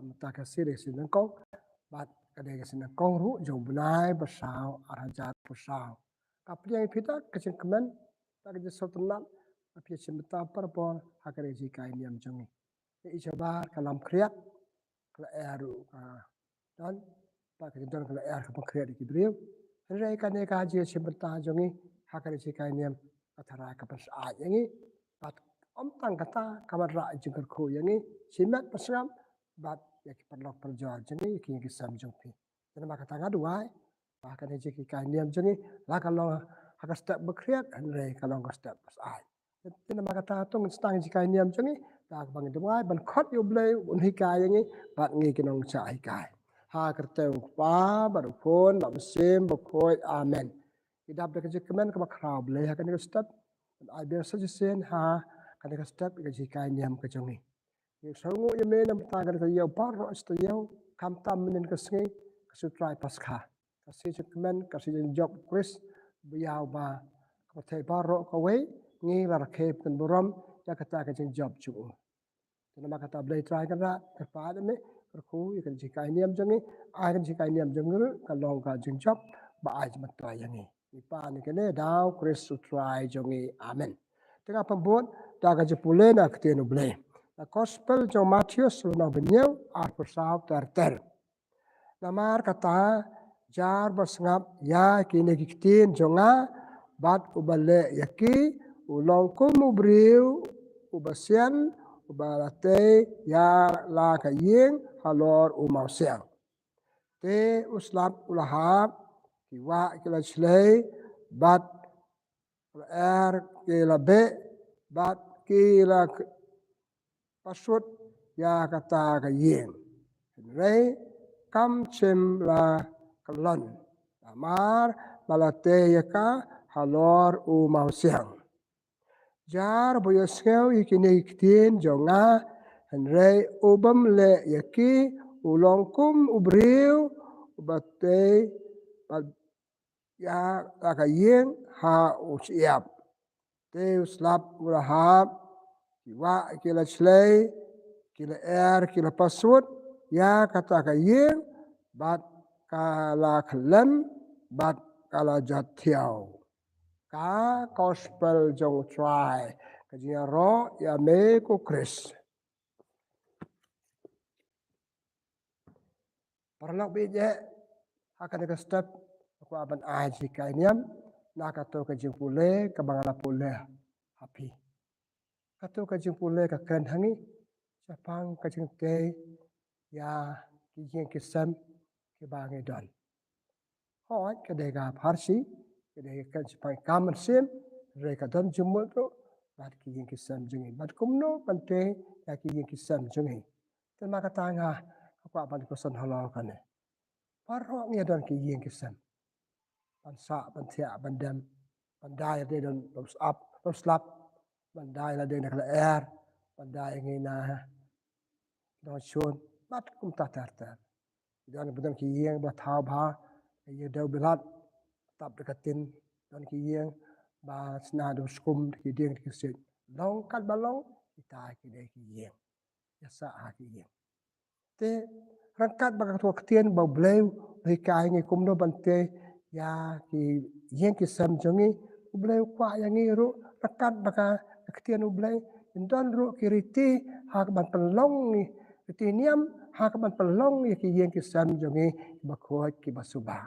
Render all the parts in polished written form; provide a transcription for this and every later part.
mata kasih dari sini kau bat kadai kasih kau ru jauh bunai bersau arhajar bersau tapi yang kita kasih kemen tak kasih sotenat tapi cemeta perpon hakari jika ini am jongi ijabar kalam kriat kala eru dan tak kasih don kala er kapal kriat di beliau Rai kan eka haji cemeta jongi hakari jika ini am atara kapal saat ini bat om tang kata kamar rak jengker ko yangi simat pasram bat ya perlok perjual jengi ki kisam jongpi dan maka tangga dua bahkan aja ki kaniam jengi lah kalau haka step berkriat andre kalau haka step pasai dan maka tatung stang jika kaniam jengi dah bang dua ban khot yo blay un hikai yangi bat ngi kinong cha hikai ha kerteu pa baru phone ba sim ba khoi amen idap de ke kemen ke bakrau blay haka ni step I biasa jesen ha kada step ke jika niam ke jongi ye sangu ye me nam ta kada yo paro yo kam tam menen ke sngi ke sutrai paskha kasi chukmen kasi job chris biau ba ko te paro ko we ngi lar ke pen borom ya kata ke job chu nama kata blai try kada ke pa de me ku ye ke jika niam jongi ai ke jika niam jongi kalong ka job ba ai mat try yangi ipa ni kene dau chris sutrai jongi amen tengah pembun daga jepule na ketenu blai the gospel jo Matius na benyau ar persau ter namar kata jar bersengap ya kini kitin jonga bat ubale yaki ulongkum ubriu ubasian ubalate ya la kaying halor umausiang te uslap ulahap kiwa kila chlei bat kila be bat kila pasut ya kata kaying rei kam chem la kalon amar balate yaka halor u mausiang jar boyo skeu ikini ikitin jonga rei ubam le yaki ulongkum ubriu ubate ya kaying ha usiap te uslap urahap kiwa kila chlei kila kila pasut ya kata kaying bat kala kelen bat kala jatiau ka gospel jong try kajia ro ya me ko Chris parlok bije akan ke step aku aban aji kainiam na kato ke jingpule ke bangala pule happy kato ke jingpule ke ken hangi sapang ke jingte ya kijing kisam ke bangi don hoi ke dega parsi ke dega kan sapang kamen sim reka don jumul tu bat kijing kisam jungi bat kumno pante ya kijing kisam jungi terima katanga aku aban kosan halau kane parok ni don kijing kisam pansa pantia bandam pandai de don slap pandai la de nak pandai ngina don chun bat kum ta tar don budam ki yeng ba thau bha ye do bilat tap dekatin don ki yeng ba sna do skum ki ding ki sit long kat balong kita ki de ki yeng ya sa ha ki yeng te rangkat ba ka tien ba bleu ri kai ngi kum do bante ya ki yeng ki sam jongi bleu kwa yangi ru rangkat ba ka tien bleu don ru kiriti hak ban pelong ni tiniam hak ban pelong ye ki yeng ki sam jongi ba khoi ki basuba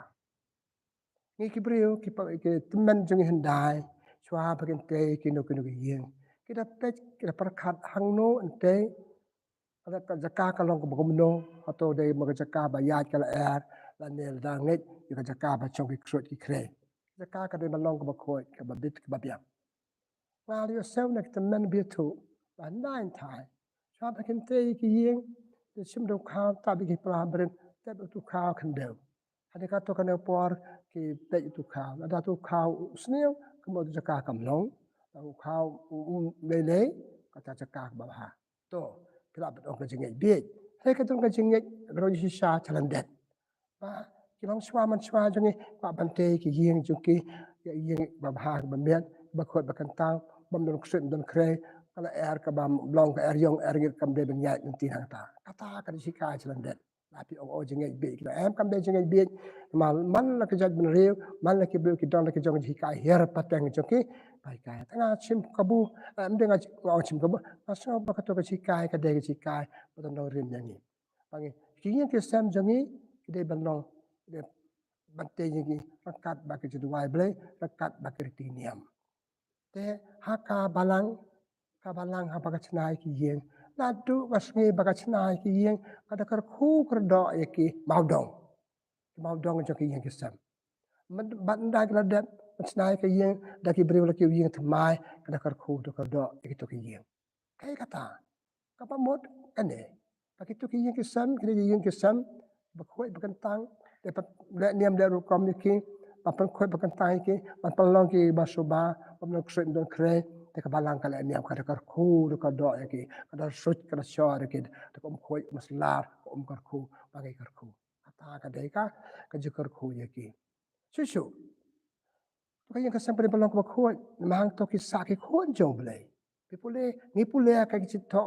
ni ki brio ki pa ki teman jongi hendai chwa bagen te ki no ki yeng kita pet kita perkat hangno ente ada jaka kalong ko bagumno atau dai mag jaka bayat kala la nel danget ki jaka ba chong ki krut ki kre jaka ka dai balong ko bakhoi ka babit ka babiang while yourself next to men be to ba nine time chwa bagen te ki yeng the sim do khao ta bi ki pra bren te tu khao kan do ada ka to kan por ki pe tu khao ada tu khao sneu kemo jaka kam long tu khao le le ka jaka ba ha to kelab dong ke jengek biet he ke dong ke jengek ro ji sha chalandet ba ki long swa man swa jengi ba bante ki yeng juki yeng ba ha ba miat ba khot ba kan tang bam don kset don kre kalau ke bam long ke yong git kam de ben ya tin hang ta kata ka si ka chlan det la pi o jeng be ki kam de jeng be mal man la ke jat ben rew man la ke be ki don la ke jong ji ka her pateng joki bai ka tanga chim kabu amde nga chim kabu aso ba ka to ka si ka de si ka ba no rim yang ni pangi ki yen ke sam jongi ki de ben long de bante yi rakat ba ke ju wai ble rakat ba ke tiniam te haka balang kabalang ha baga chnai ki yen na du basngi baga chnai ki yen kada kar khu kar do ki maudong jo ki yen ki sam man ban da kala det chnai ki yen da ki brew la ki yen thmai kada kar khu to kar do ki to ki yen kai kata kapa mot ane paki to ki yen ki sam ki yen ki sam ba khoi ba kan tang de pa le niam de ru kom ni ki pa pan khoi ba kan tang ki man palong ki ba soba ba no kre don kre te ka balang kala niam ka kar khu ka do ki ka sut ka shor ki te kom khoi maslar kom kar khu ba ki kar khu ata ka de ka ju kar khu ye ki chu ka yen ka sam pa balang ko khoi mang to ki sa ki khoi jong ble pipule ni pule ka ki to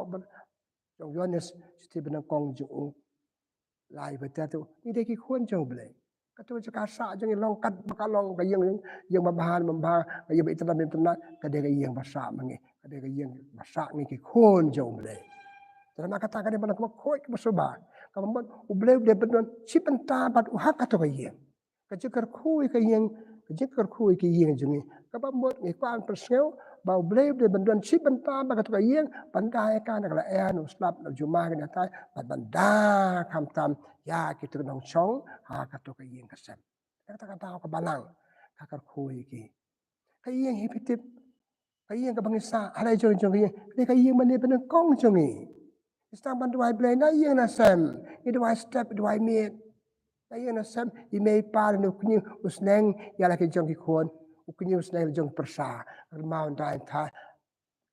jong yones sti ben kong ju lai ba ta tu ni de ki khoi jong ble ka tu ka sa jong long kat ba long ka yang ba bahan ba ka yang itna bim tna ka de ka yang ba sa mangi ka de ka yang ba sa ni ki khon jong ble dan ma kata ka de ba ko khoi ka so ba ka ba u ble de ben chipen ta ba u ha ka to ka yang ka ji kar khoi ka yang ka ji kar khoi ki yang jong ka ba mo ni kwan per sel ba u ble de ben chipen ta ba ka to ka yang ban da ka na ka e no slap no ju ma ka na ta ban da kam tam ya ki tu nong chong ha ka to ka yang ka sem kata ka balang ka kar khoi ki ka yang hipitip ka yang ka bangsa ala jong jong ka yang man ne ben kong jong ni Istang ban duai blay na yang na sem i duai step duai meet na yang na sem i mei pa no kunyu usneng ya la ki jong ki khon kunyu usneng jong persa mau dai tha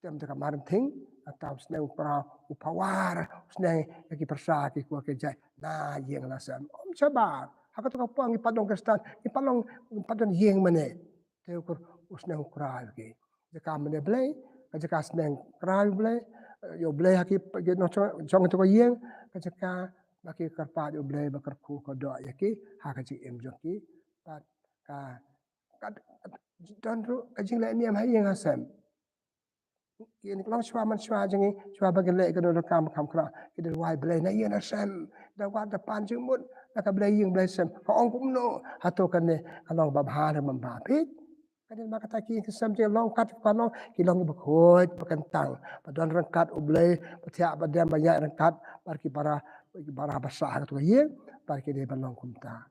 tem ta kamar thing atau usneng pra upawar usneng ki persa ki ko ke jai na yang na sem om chaba haka to ka pang i padong kristan i palong padon yang mane te ko usneng kra ki jaka mane blay jaka usneng kra blay yo blay haki no chong to ko yeng ka jaka baki karpa yo blay bakar ku ko do yaki ha ka ji em joki pat ka dan ru ka jing la ni am ha yeng asam yen long shwa man shwa jingi shwa bagal le ka do kam kra ki de wai blay na yeng asam da wa da pan jing mut da ka blay yeng blay sam ka ong kum no ha to kan ne ka long ba ha na mam ba pit kadang makata ki kesam je long kat pano ki long bekot pakentang padon rangkat ublay patia badam banyak rangkat parki bara basah tu ye parki de balong kumta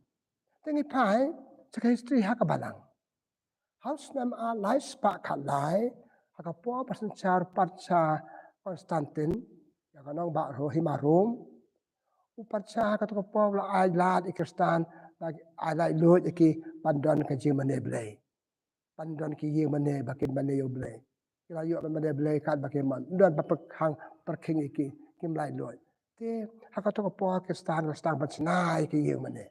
tengi pai cak history ha ka balang house nam a life spa ka lai ha ka po pasen char patcha Konstantin ya kanong ba ro himarom upatcha ka to po la ai lad ikristan ai lai lot ki pandon ka jimane blay pandon ki ye mane bakin mane yo blay kila yo mane blay kat bakin man don pa hang parking iki kim lai loy te hakato ko po ke stan ban snai ki ye mane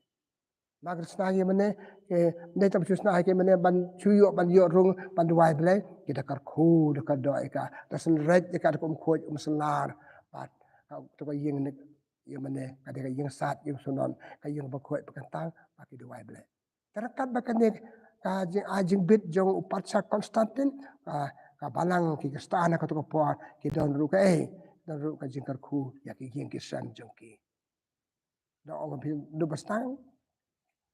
magar snai ye mane ke ne tam chu snai ke mane ban chu yo ban yo rung ban duai blay kita kar khu de ka do ka dasen red de ka ko khoj selar pat to ko yeng ne ye mane ka de ka yeng sat yeng sunon ka yeng ba khoj bakan tang pa ki duai blay terakat bakan ne ajing bit jong upatsa Konstantin ka balang ki stana ka to po ki don ru ka don ru ka jing kar khu ya ki yeng ki sam jong ki do ong bi do bastang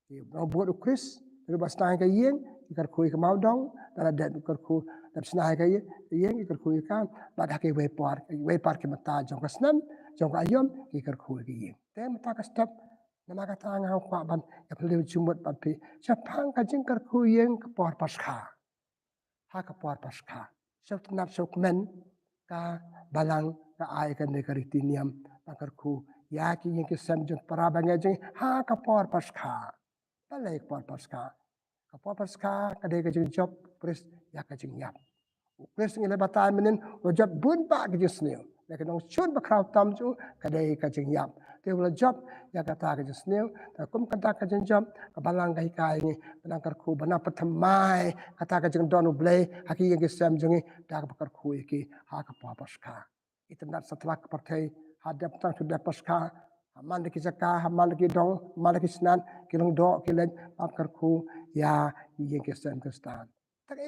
ki no bo do Chris do bastang ka yeng ki kar khu ka mau dong da da kar khu da snai ka yeng ki kar khu ka ba da ki we par ki mata jong ka snam jong ka yom ki kar khu ki yeng te mata ka step nama kata ngau kwa ban ya pelu jumut ban pi sapang ka jing kar khu yeng ka por paskha ha ka por paskha sok nap sok men ka balang ka ai ka ne kar tiniam kar khu ya ki yeng ki sam jong para bang jing ha ka por paskha balai por paskha ka por paskha ka de ka jing job pres ya ka jing yap pres ngi le batan menen o job bun ba ka jing sneu lekin ong chun ba kraw tam chu ka de ka jing yap teu job ya kata ke sneu ta kum kata ke job ka balang kai kai ni balang kar khu bana pathamai kata ke jeng don ublei haki yang ke sam jengi da ka kar khu ki ha ka pa paska itnat setelah partai hadap tang sudah paska man ki jaka man ki dong man ki snan ki long do ki len ap kar khu ya yang ke sam ke stan tak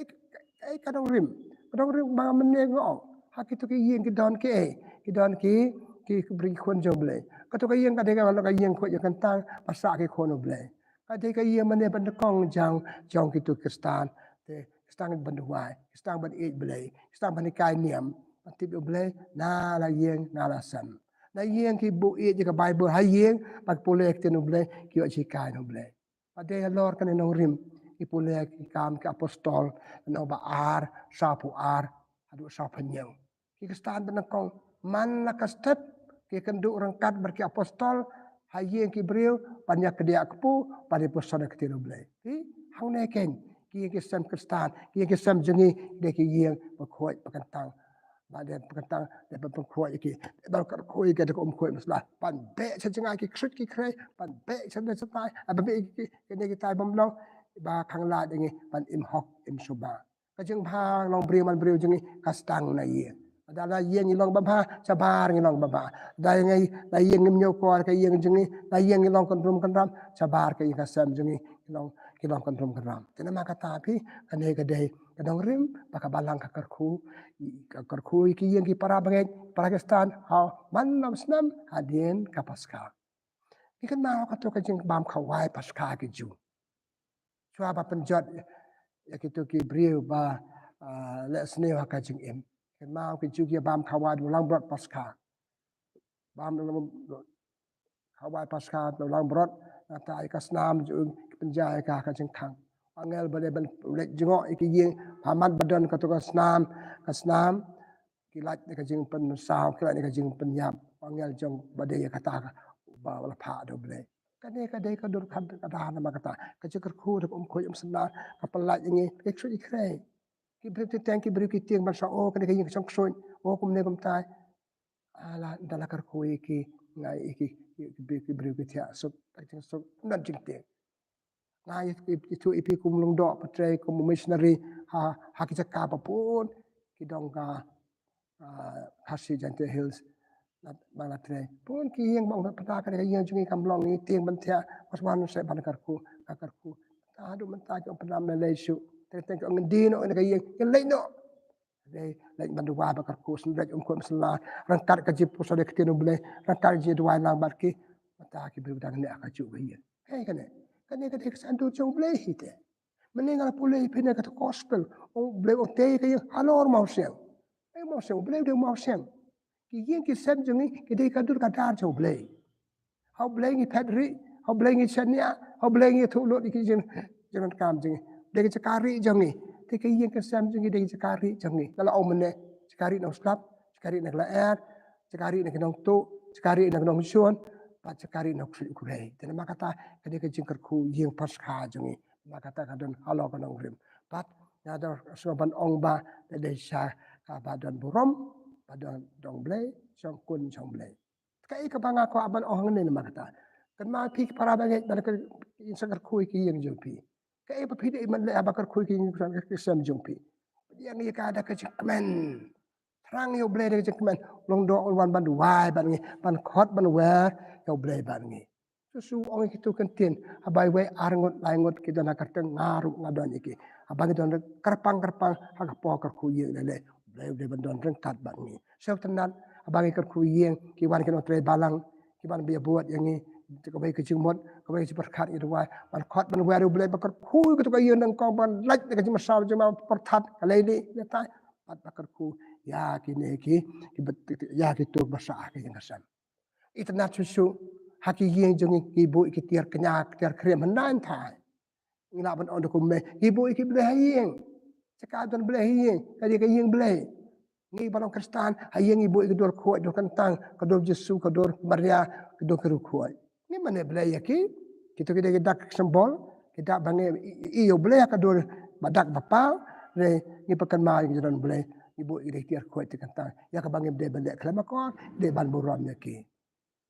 ai kadang rim bang menengok haki tu ki yang ki don ki beri kon joble ka to ka yang ka de ka yang ko ya kan tang pasa ki kon oble ka de ka yang mane ban kong jang ki tu kristan te kristan ban duai kristan ban e ble kristan ban kai niam ti oble na la yang na la sam na yang ki bu e ka bible ha yang pak pole ek ten oble ki o chi kai oble pa de lor kan no rim ki pole ki kam ki apostol no ba ar sapu ar adu sapanyang ki kristan ban kong man la ka step ki kenduk rangkat berki apostol hayeng ki bril banyak kedia kepu pada persona ketino blai ki hang ne ken ki sam kristan ki sam jengi de ki yeng bakhoi pakantang bade pakantang de bakhoi ki bal kar khoi ke de om khoi masla pan be chenga ki krit ki kre pan be chen de tai ba be ki ne ki tai bom long ba khang la de ngi pan im hok im suba ka jeng pha long bril man bril jengi kastang na yeng ada yang ilong baba sabar ngilong baba dai ngai dai yang ngim ko ka yang jengi dai yang ilong kontrom kanram sabar ka yang sam jengi ilong kontrom kanram tena maka tapi kane ka dai kadang rim baka balang ka karku ki yang ki para bangai Pakistan ha man nam snam adien ka paska ikan mau ka to ka jeng bam khawai paska ki ju chua ba penjot ya kitu ki brio ba le sne ha ka jeng em kan mau ki juga bam khawai ulang brot paska bam khawai paska ulang brot ta ka snam ju penjai ka jeng khang angel bale ban le jengok ki yeng paman badan ka to ka snam ki lat ka jeng pen sao ki lat ka jeng pen yap angel jong bade ka ta ba la pha do ble ka de ka dur khan ka da na ma ka ta ka jekar khu de khoi sna ka palat yengi extra ikre ki beri thank you beri ki tiang ban sa o ka de yang sang soin o kum ne kum tai ala dala kar khoi ki ngai ki beri ki tia so I think so nan jing te ngai itu ipi kum long do patre kum missionary ha ki ka pa pun ki dong ka Khasi Jante Hills Banatre pun ki yang bang pata ka yang jungi kam long ni tiang ban tia pas wan se ban karku adu menta ko penam le su te te ko ngendi no ka yang le no de le ban dua ba karku sun de ko sala rangkat ka jip so de ketino ble rangkat ji dua lang barki mata ki bi dan ne ka ju bi hey kane ka de sandu jong ble hite meningal pule pina ka gospel o ble o te ka halor mau siang mau siang ble de mau siang ki yin ki sem jungi ki de ka dur ka dar jo ble how ble ni pedri how ble ni chania how ble ni thu lo ki jin jin kam jungi de ki kari jungi te ki yin ki sem jungi de ki kari jungi kala o mene kari no slap kari na la er kari na nong tu kari na nong suon pa kari na ku re te na makata ka de ki jin kar ku yin pas kha jungi makata ka don halo ka nong rim pat na do so ban ong ba de sha ka ba don burom pada dong blay song kun song blay kai ka banga ko aban ohang ne ma kata kan ma phi para ba ngai dan ka insakar khoi ki yang jong pi kai pa phi de man le abakar khoi ki sang ka sam jong pi yang ni ka ada ka chikmen rang yo blay de chikmen long do wan ban wai ban ngai ban khot ban wer yo blay ban ngai su ong ki tu kan tin abai we arngot laingot ki dana ka teng ngaru ngadon iki abang don karpang ha ka po ka khoi le de bandon reng kat bang ni so tenan abang ikut ku yeng ki wan ki no tre balang ki ban be buat yang ni ko bai ki chimot ko bai super khat i wa ban khot ban weru ble bakar khu ko to yeng nang kong ban laj de ki masal jema per that kalai ni ne ta pat bakar khu ya ki ne ki ya ki to basa ki yang san itna chu haki yeng jong ki bu ki tiar kenyak tiar krem nan thai ina ban on ko me ki bu ki ble yeng Cakap boleh hiyeng, kali ke hiyeng boleh. Ni balong Kristen, hiyeng ibu kedor kuat, kedor kentang, kedor Yesus, kedor Maria, kedor keru kuat. Ni mana boleh ya ki? Kita dak sembol, kita bangai iyo boleh kedor badak bapa, ni pekan mai kita boleh ibu ide tiar kuat kentang. Ya ke bangai boleh balik kelama kau, de ban buram ya ki.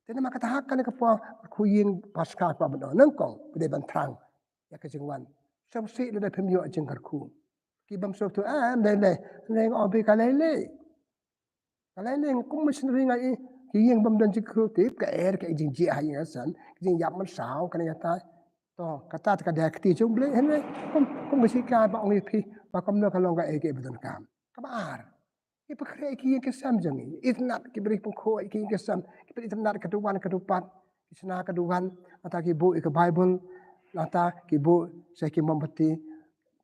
Tena maka tahakan ke po kuying pasca pa bano nangkong pede bantrang ya ke jingwan sam si le pemyo jingkar ku ki bam so tu le obi kalele kum misnri ngai ki yeng bam dan jikru tip ka ke jing ji ha yin san jing yap man sao kan ya ta to kata ka dek ti chung ble hen kum bisi ka ba ong pi ba kom no ka long ka ke bedan kam ka ba ki pakre ki ke sam jang it not ki beri pun ko ki ke sam ki beri not ka duwan ka dupat ki sna ka duwan ata ki bu ke bible ata ki bu se ki mombati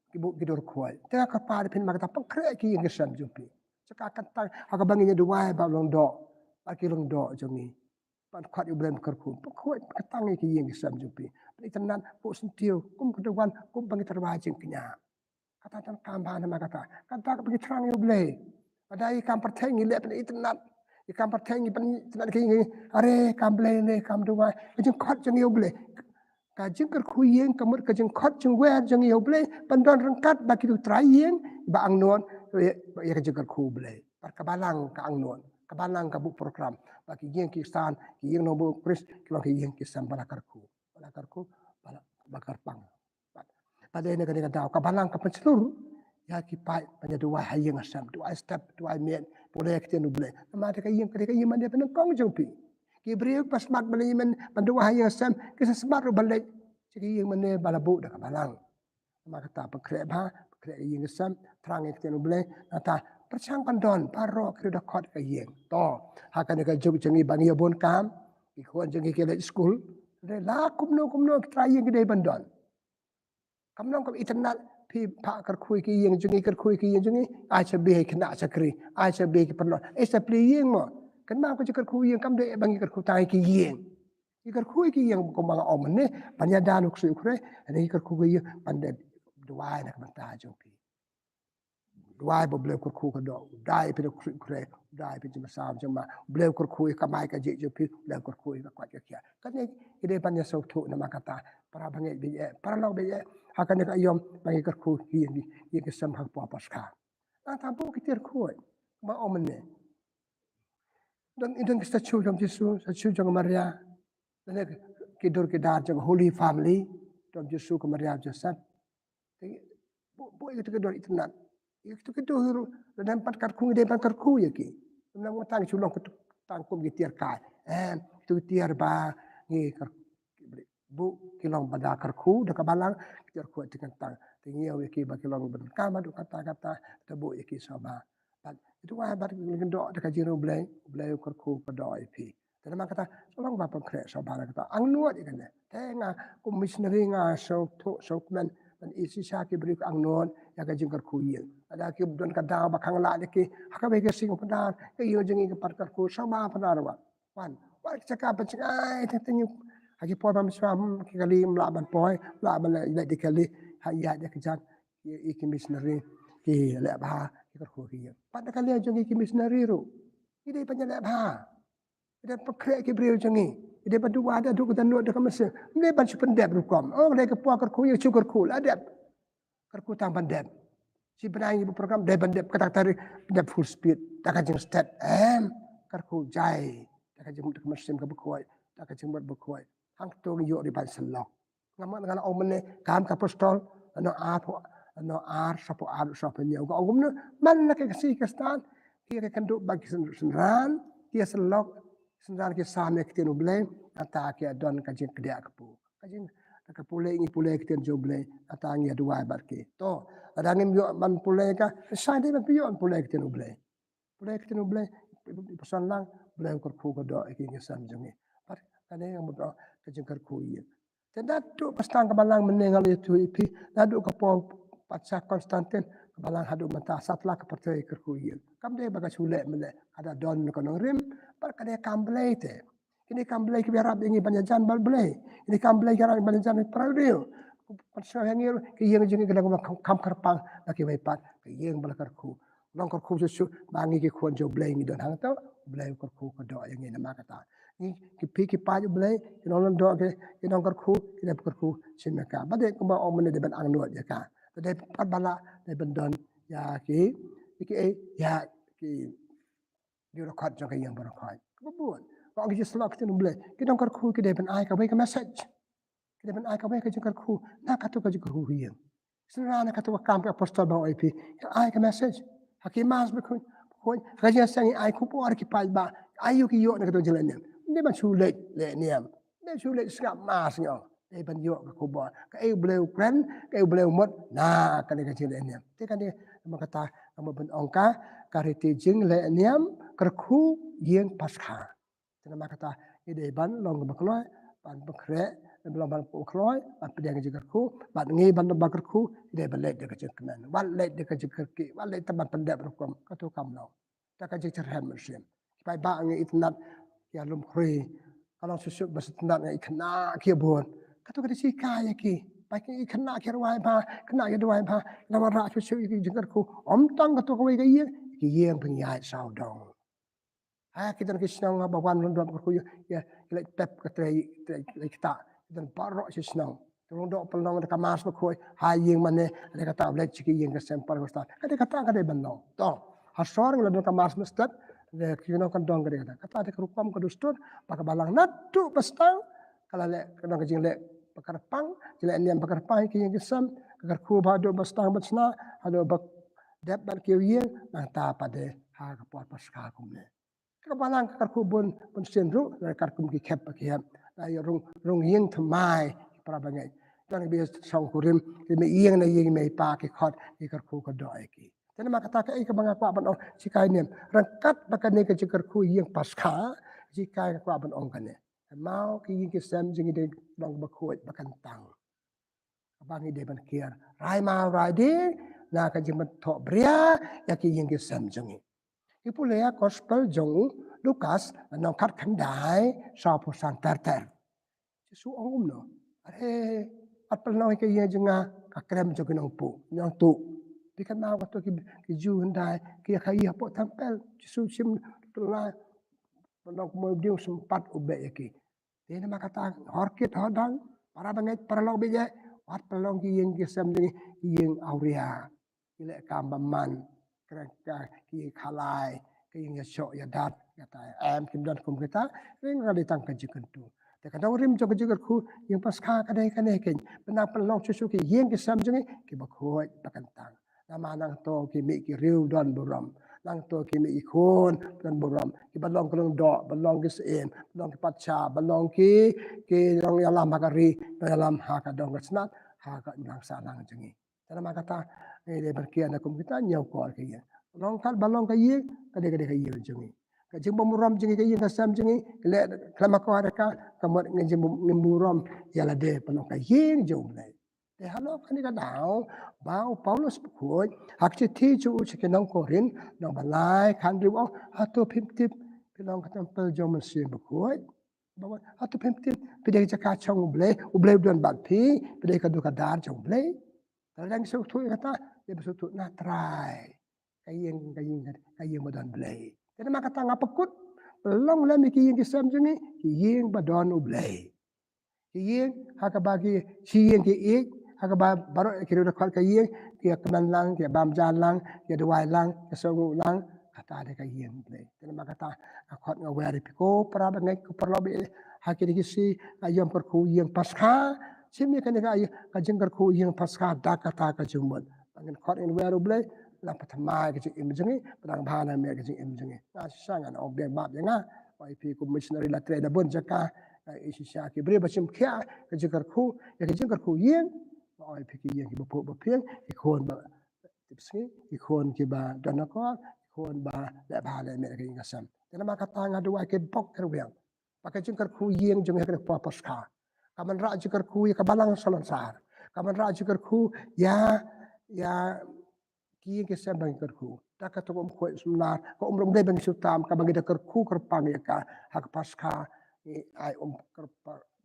ki bu ki dor ko te ka pa pin ma ka pakre ki ke sam jang pi saka ka ta ka bangi duwai ba long do ba ki long do jang ni pan khat yu blem kar ku ko ka tangi ki ke sam jang pi beri not bu sentiu kum ka duwan kum bangi terwa jing knya kata tan kam ba na ma kata ka bagi terang yu ble Padahal ikan perteng ini pen itu nat ikan perteng ini pen nat kini are kam ble ne kam dua kajeng kot jeng yo ble kajeng kerkuyeng kamut kajeng kot jeng wer jeng yo ble pandon rengkat baki tu trayeng ba ang non ya kajeng kerku ble par kabalang ka ang non kabalang ka bu program baki yeng kistan yeng no bu kris kilo yeng kistan bala karku bala bakar pang pada ini kadang kadang kabalang ka pencelur ya ki pai panya dua hayeng asam dua step dua men boleh kita nuble ma ta kayeng mande pen kong jompi ki brio pas mat bale men dua hayeng asam ki sebat ro bale ki yeng mane balabu da balang ma kata pekre ba pekre yeng asam terang kita nuble ata percang pandon paro ki da khot ka yeng to hakan ka jog jengi bang bon kam ki khon jengi ke school le la kumno tra yeng ki bandon kamnong kam internet pi pa kar khui ki yeng jungi kar khui ki yeng jungi ai cha be khna cha kri ai cha be ki panlo ai sa pli yeng mo kan ma ko kar khui yeng kam de bang kar khu tai ki yeng kar khui ki yeng ko ma om ne panya dan ku su kre ani kar khu ki pan de dua na kam ta jo pi dua bo ble kar khu ka do dai pi ku kre dai pi ma sam jama ble kar khu ka mai ka je jo pi ble kar khu ka kwa kya kan ne ide panya so thu na ma kata para bange bi para lo be akan nak ayom bagi kerku yang kesam hak puas pasca. Tampuk kita kerku, ma omne. Dan itu kita cuci Yesus, cuci Maria, dan kidur kita jang Holy Family, dan Yesus ke Maria Joseph. Bu itu kidur itu nak, itu kidur dan empat kerku dia empat kerku ya ki. Nampak tang culong tangkum kita kai, itu tiar ba ni kerku. Bu kilong pada kerku dekat balang kita kuat dengan tang tinggal wiki bagi kilong berkama do kata tebu iki sama itu wah bar ngendo dekat jiro blay kerku pada ipi dan mak kata tolong bapa kre sama kata ang nuat ikan tenga komisioneri nga so men dan isi saki beri ang nuat ya kajing kerku yin ada ki don kada bakang la deki hakabe ke sing pada ke yo jengi ke par kerku sama pada wan cakap pencengai tenyu Hagi poi mam swam ki kali mlaban poi mlaban le di kali hayat de kejat ki missionary ki le ba ki ko ki pada kali aja ki missionary ro ide panya le ba ide pakre ki brio jangi ide berdua ada duk dan de kamas ne ban sependep rukom oh le ke po ko yo syukur kul adep kerku tang pandep si benai ibu program de bandep kata tari bandep full speed tak ajeng step kerku jai tak ajeng de kamas sim ke bekoi tak ajeng buat bekoi hang tu yo di ban selok ngamak dengan omne kam ka apostol no ar sapo ar sapo nyau ko omne man na ke si ke stan ki ke kandu bagi senran ki selok senran ki same ke tinu ble ata ki adon ka jin kedia kepu kajin ka pule ngi pule ke tin jo ble ata ngi dua barke to ada ngim yo man pule ka sai de pio pule ke tinu ble pesan lang ble ko ko do ki ngi sam jongi ada yang berdoa kejengkar kuih. Dan dadu pastang kebalang menengah itu ipi dadu kepo patsa Konstantin kebalang hadu mata satlah kepercaya kerkuih. Kam dia bagai sulit mele ada don kono rim perkara kamblay te. Ini kamblay kiberap ingi banyajan balblay. Ini kamblay kiberap banyajan peradio. Patsa yang yang jengi kadang kam kerpang lagi wepat yang balakarku. Long kerku susu bangi ki kuan jo blay ngi don hang tau blay kerku kedo yang ini nama kata. Ki piki paju blay kinon do ke kinon kerku kina kerku sinaka bade ko ba omne de ban ang nuat ya ka de pat bala de bendon ya ki ya ki di record jong yang berkait kebuat Kau kita selak kita boleh. Kita nak kerku kita ben ai kau baik message. Kita ben ai kau baik kita kerku. Nak katu kau kerku hiang. Sebenarnya katu kam ke apostol bang IP. Ai ka message. Hakimas berkun. Kau kerja sangi ai ku por ki pai ba. Ayu ki yo nak katu jalan ni. Dia ban sulit le niam. Dia sulit sekap mas ngau. Dia ban yo ka ku bo. Ka ai boleh kren, ka ai boleh mot. Nah kan dia jalan ni. Dia kan dia kata kamu ben ongka kariti jing le niam kerku hiang pasca. Nama kata ide ban long bakloi ban bakre long ban bakloi ban pedang jigarku ban ngi ban bakarku ide ban let de kejeknan ban let de kejekerki ban let ban pendek berkom katu kamlo ta kejek cerhem mesin pai ba ngi itnat ya lum khri kalau susuk bas itnat ngi khna ki bon katu kedi sika ya ki pai ki khna ki rwai ba khna ki rwai ba nama ra susuk ki jigarku om tang katu ko ki yeng penyai sao dong kita nak senang bawan londok berkuyu ya like tap ketrai kita dan parok si senang londok pelong dekat mas berkuyu hayeng mana ada kata boleh ciki yang ke sampel ke start ada kata benong toh hasor ngelawan dekat mas mestad de kino kan dong kata ada kerupam ke dustur pakai balang natu pestang kalau le kadang kejing le pakar pang jele niam pakar pang ki yang kesam kakar ku bado pestang besna ada bak dep ban kiyen nang ta pada ha ke puat paska kumne kapalang karkubun pun sendru dari karkum ki kep kiam ayo rung yeng thamai para bangai dan bi song kurim ki me yeng na yeng me pa ki khot ki karku ko doi ki dan ma kata ka banga kwa ban ong sikai nem rangkat bakane ka karku yeng paska sikai kwa ban ong kane mau ki yeng ki sam jing de dong ba khoi bakan tang bangi de ban kiar rai ma rai de na ka jing tho bria ya ki yeng ki sam jing Ipulea gospel jong Lukas nong kat kandai sa pusan ter. Jesu ongum no. Are at pelnoi ke ye jenga ka krem jong nong pu nyong tu. Bikan mau ka to ki ju handai ki khai po tampel Jesu sim la nong mo diu sempat ube ki. Dia nama kata horkit hodang para bangai perlong beje at pelong ki yeng ki sem ni yeng auria. Ile kambaman kerana ki khalai ki yang syok ya dat kata kim dan kum kita ring ada tang kejikan tu te kadang rim jo kejikan ku yang paska kadai kadai ken benang pelong susu ki yang ki sam jengi ki bakhoi bakantang nama nang to ki mi ki riu don buram nang to ki mi ikon don buram ki balong kelong do balong ki sem balong ki patcha balong ki rong yalam bakari dalam ha ka dong snat ha ka nang sa nang jengi nama kata ini berkian aku kita nyau kuar kaya. Longkat balong kaya, kadang-kadang kaya jengi. Kajing memuram jengi kaya kasam jengi, kelama kau ada ka, kamu ngejim memuram ya lade balong kaya jauh mulai. Deh halo kan kita tahu, bau Paulus berkut, hak citi cu cikin nong korin, nong balai kan ribu, atau pimtip, bilang kata pel jauh mesin berkut. Bawa atau pimtip, pidai cakap cang ublay duan bakti, pidai kadu kadar cang ublay. Kadang suatu kata dia bersuatu nak try kayeng badan belai. Jadi mak kata ngapekut long lah miki yang kisam jengi kayeng badan ublay. Kayeng hak bagi sieng ki ik hak baru kira dekat kayeng kia kenan lang kia bam jan lang kia dewai lang kia songu lang kata ada kayeng ublay. Jadi mak kata akot ngawari piko para bangai ko perlobi hak kiri kisi ayam perku yang pasca sini kan dia kajeng kerku yang pasca dak kata kajumban. Angin kot in weru blay la patama kajeng imjengi padang bahana me kajeng imjengi. Na sangan obeng bab jenga YP commissioner la trade bon jaka isi syaki bre bachim kya kajeng kerku ya kajeng kerku yang YP ki yang ki bopo bopiang ikon ba tipsi ikon ki ba donakor ikon ba la bahana me kajeng kasam. Jadi maka tanga dua ke bok kerwiang. Pakai jeng kerku yang jeng ke pasca. Kaman ra jikar ku ya kabalang salansar. Kaman ra jikar ku ya ki ke sembang jikar ku. Ta ka to ko sumnar ko umrum de bang sutam ka bang jikar ku kerpang ya ka hak paska ai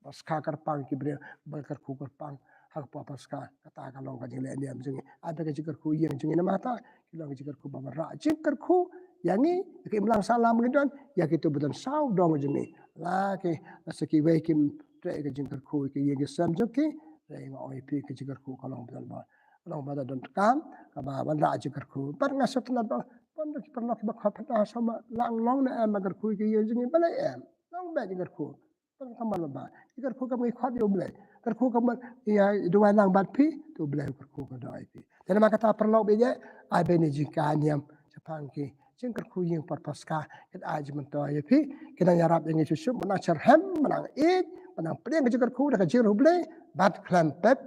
paska kerpang ki bre bang ku kerpang hak paska kata ka long ka jeng le niam jeng ada ka jikar ku yang jeng na mata ki long jikar ku bang ra jikar ku yang ni ke imlang salam ngidon ya kitu bedan sau dong jeng ni la ke asaki we kim trai ke jingkar ku ke ye sam joki trai nga oi pi ke jingkar ku kalong betal ba kalong ba don kam ka ba ban ra jingkar ku par nga sot na ba pon ki par nak ba kha pata sama lang long na am agar ku ke ye jingi bala am Nang ba jigar ku. Tang kamal ba. Jigar ku kam ikhot yo blai. Jigar ku kam ya dua nang bat pi tu blai jigar ku ka doi pi. Dan maka ta perlu beje ai beni jikan yam japang ki. Jigar ku yang perpaska ket ai jiman to ya pi. Kita nyarap yang susu menang cerhem menang it menang pedang jigar ku dak jigar blai bat klampet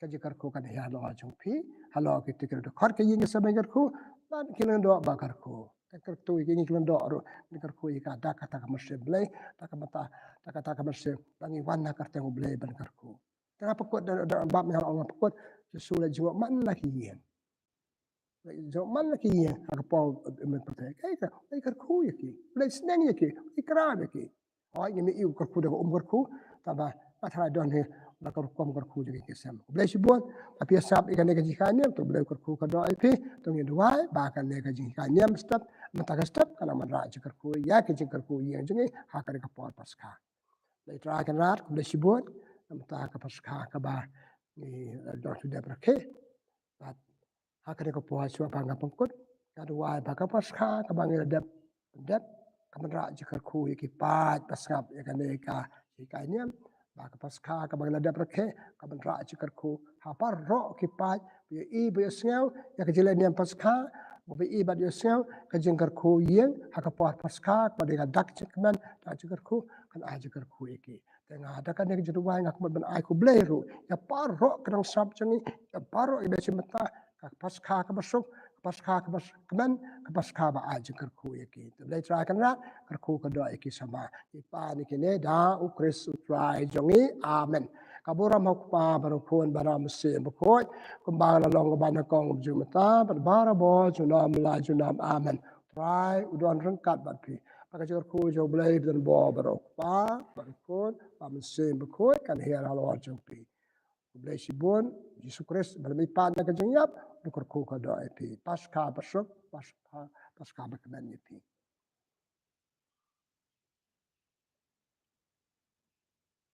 ka jigar ku kan ya lo jung pi. Halo kita kira khot ke yang sa jigar ku ban kilan do bakar ku. Takar tu ini kilan do ro jigar ku ika dak kata ka masih blai tak mata tak kata ka masih bangi wana karte ngo blai ban kar ku. Tengah pekut dan bab yang Allah pekut sesuai jiwa man lagi yen. Jiwa man lagi yen ka pau men pertai kai ka ai kar ku yaki blai senang yaki ikra yaki. Ai ni iu kar ku dak kar ku taba atara don he la kar ku kar ku jadi kesam. Blai sibuan tapi sab ikan nek jikanya tu blai kar ku ka do ai pi tu ni dua ba kan nek jikanya step mata step kana man ra kar ku ya ke kar ku yang jengi ha kar ka pau paska. Blai tra kan rat blai sibuan mata ka paska ka ba ni do sudah berke. Hakane ko puas wa panga pangkut kadu wa baka paska ka bangi dep kamera jikar ku iki pat paskap ya kane ka ikanya baka paska ka bangi dep rekhe kamera jikar ku hapar ro ki pat bi i bi sngau ya ka jile niam paska bi i bad yosngau ka jingkar ku yeng haka puas paska ka de dak chikman ta jikar ku kan a jikar ku iki tengah ada kan nek jiru wa ngak ban ai ku bleru ya par ro kadang sab changi ya par ro ibe chimata paska ka basuk paska ka bas kemen paska ba aja kerku yaki boleh try kan rat kerku ka do yaki sama ipa ni kene da u kris try jongi amen kaburam hok pa baru pun baram se bukoi kumbang la long ba na kong jumata bara bo junam la junam amen try udon rengkat bat pi pakai kerku jo boleh dan bo baru pa baru pun am se bukoi kan here halo jumpi boleh sibun Yesus Kristus bermi pan na kajeng yap nukur ku ka do pi paska basuk paska bakman pi